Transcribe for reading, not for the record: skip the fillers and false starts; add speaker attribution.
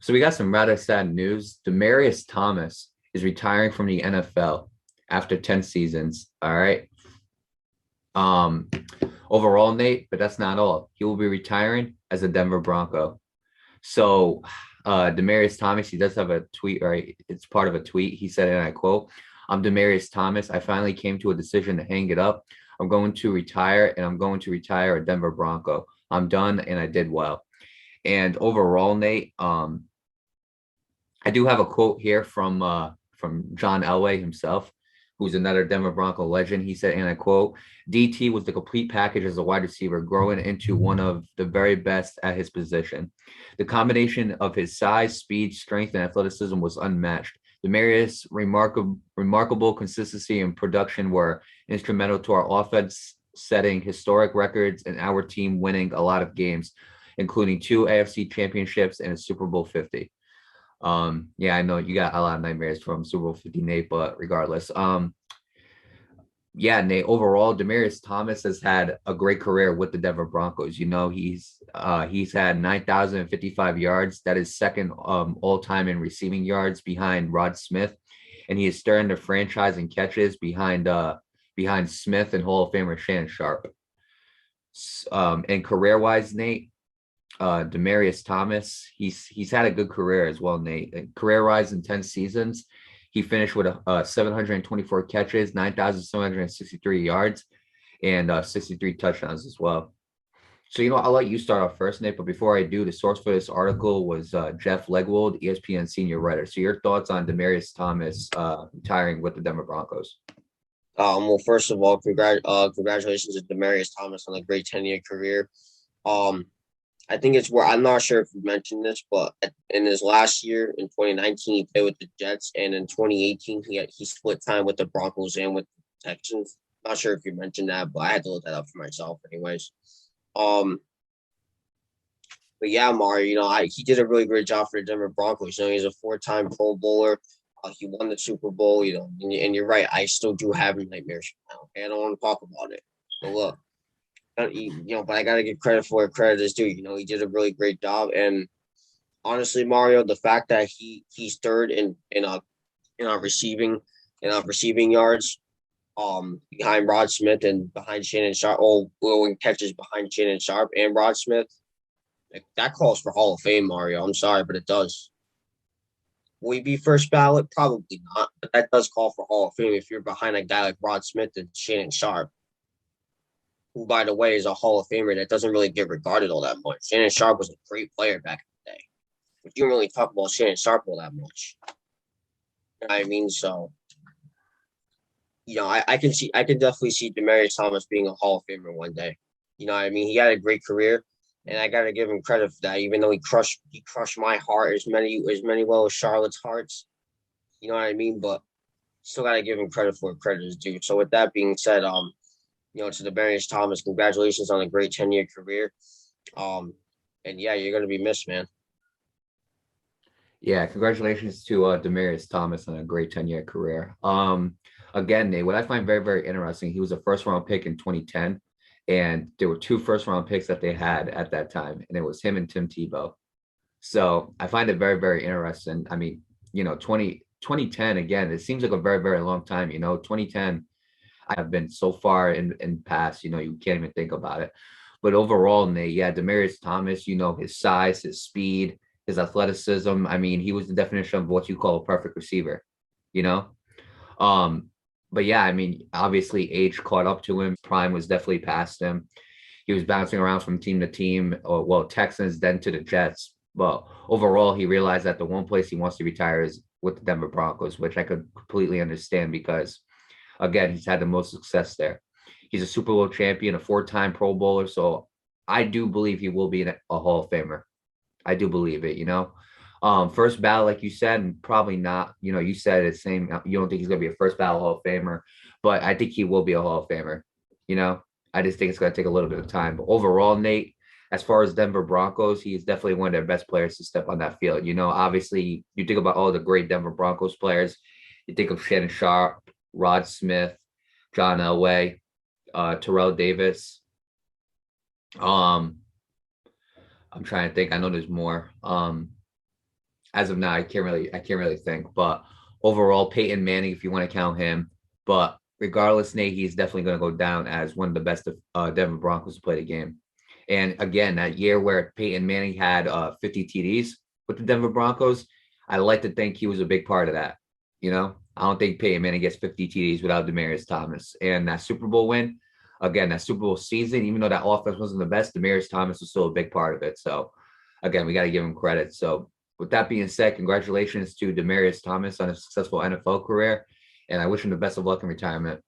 Speaker 1: So we got some rather sad news. Demaryius Thomas is retiring from the NFL after 10 seasons. All right. Um, Overall, Nate, but that's not all. He will be retiring as a Denver Bronco. So Demaryius Thomas, he does have a tweet, right? It's part of a tweet. He said, and I quote, I'm Demaryius Thomas. I finally came to a decision to hang it up. I'm going to retire, and I'm going to retire a Denver Bronco. I'm done, and I did well. And overall, Nate, I do have a quote here from John Elway himself, who's another Denver Bronco legend. He said, and I quote, DT was the complete package as a wide receiver, growing into one of the very best at his position. The combination of his size, speed, strength, and athleticism was unmatched. Demaryius' remarkable consistency and production were instrumental to our offense setting historic records and our team winning a lot of games, including 2 AFC championships and a Super Bowl 50. Yeah, I know you got a lot of nightmares from Super Bowl 50, Nate, but regardless, yeah, Nate, overall, Demaryius Thomas has had a great career with the Denver Broncos. He's had 9,055 yards. That is second all time in receiving yards behind Rod Smith, and he is starting the franchise in catches behind Smith and Hall of Famer Shannon Sharpe. And career wise, Nate, Demaryius Thomas, he's had a good career as well, Nate. Career wise in 10 seasons, he finished with 724 catches, 9,763 yards, and 63 touchdowns as well. So, I'll let you start off first, Nate. But before I do, the source for this article was Jeff Legwold, ESPN senior writer. So, your thoughts on Demaryius Thomas retiring with the Denver Broncos?
Speaker 2: Well, first of all, congratulations to Demaryius Thomas on a great 10-year career. I think it's where I'm not sure if you mentioned this, but in his last year in 2019, he played with the Jets, and in 2018, he split time with the Broncos and with the Texans. Not sure if you mentioned that, but I had to look that up for myself, anyways. But yeah, Mario, he did a really great job for the Denver Broncos. He's a 4-time Pro Bowler. He won the Super Bowl. And you're right. I still do have nightmares now. Okay? I don't want to talk about it. But look. But I gotta give credit for where credit is due. He did a really great job, and honestly, Mario, the fact that he's third in receiving yards, behind Rod Smith and behind Shannon Sharpe, in catches behind Shannon Sharpe and Rod Smith, like, that calls for Hall of Fame, Mario. I'm sorry, but it does. Will he be first ballot? Probably not, but that does call for Hall of Fame if you're behind a guy like Rod Smith and Shannon Sharpe, who, by the way, is a Hall of Famer that doesn't really get regarded all that much. Shannon Sharpe was a great player back in the day, but you don't really talk about Shannon Sharpe all that much. You know what I mean? So, I can definitely see Demaryius Thomas being a Hall of Famer one day. You know what I mean? He had a great career, and I gotta give him credit for that. Even though he crushed my heart as many well as Charlotte's hearts. You know what I mean? But still gotta give him credit for where credit is due. So with that being said, to Demaryius Thomas, congratulations on a great 10-year career. And yeah, you're gonna be missed, man.
Speaker 1: Yeah, congratulations to Demaryius Thomas on a great 10-year career. Again, Nate, what I find very, very interesting, he was a first-round pick in 2010, and there were 2 first-round picks that they had at that time, and it was him and Tim Tebow. So I find it very, very interesting. I mean, 2010, again, it seems like a very, very long time. 2010, I have been so far in past, you can't even think about it. But overall, Nate, yeah, Demaryius Thomas, his size, his speed, his athleticism. I mean, he was the definition of what you call a perfect receiver, you know? But yeah, I mean, obviously age caught up to him. Prime was definitely past him. He was bouncing around from team to team, Texans, then to the Jets. But overall, he realized that the one place he wants to retire is with the Denver Broncos, which I could completely understand because, again, he's had the most success there. He's a Super Bowl champion, a 4-time Pro Bowler. So I do believe he will be a Hall of Famer. I do believe it, First ballot, like you said, and probably not. You said it's same. You don't think he's going to be a first ballot Hall of Famer, but I think he will be a Hall of Famer. I just think it's going to take a little bit of time. But overall, Nate, as far as Denver Broncos, he is definitely one of their best players to step on that field. Obviously, you think about all the great Denver Broncos players. You think of Shannon Sharpe, Rod Smith, John Elway, Terrell Davis. I'm trying to think. I know there's more. as of now, I can't really think. But overall, Peyton Manning, if you want to count him, but regardless, Nate, he's definitely going to go down as one of the best of Denver Broncos to play the game. And again, that year where Peyton Manning had 50 TDs with the Denver Broncos, I like to think he was a big part of that. I don't think Peyton Manning gets 50 TDs without Demaryius Thomas. And that Super Bowl win, again, that Super Bowl season, even though that offense wasn't the best, Demaryius Thomas was still a big part of it. So again, we got to give him credit. So with that being said, congratulations to Demaryius Thomas on a successful NFL career, and I wish him the best of luck in retirement.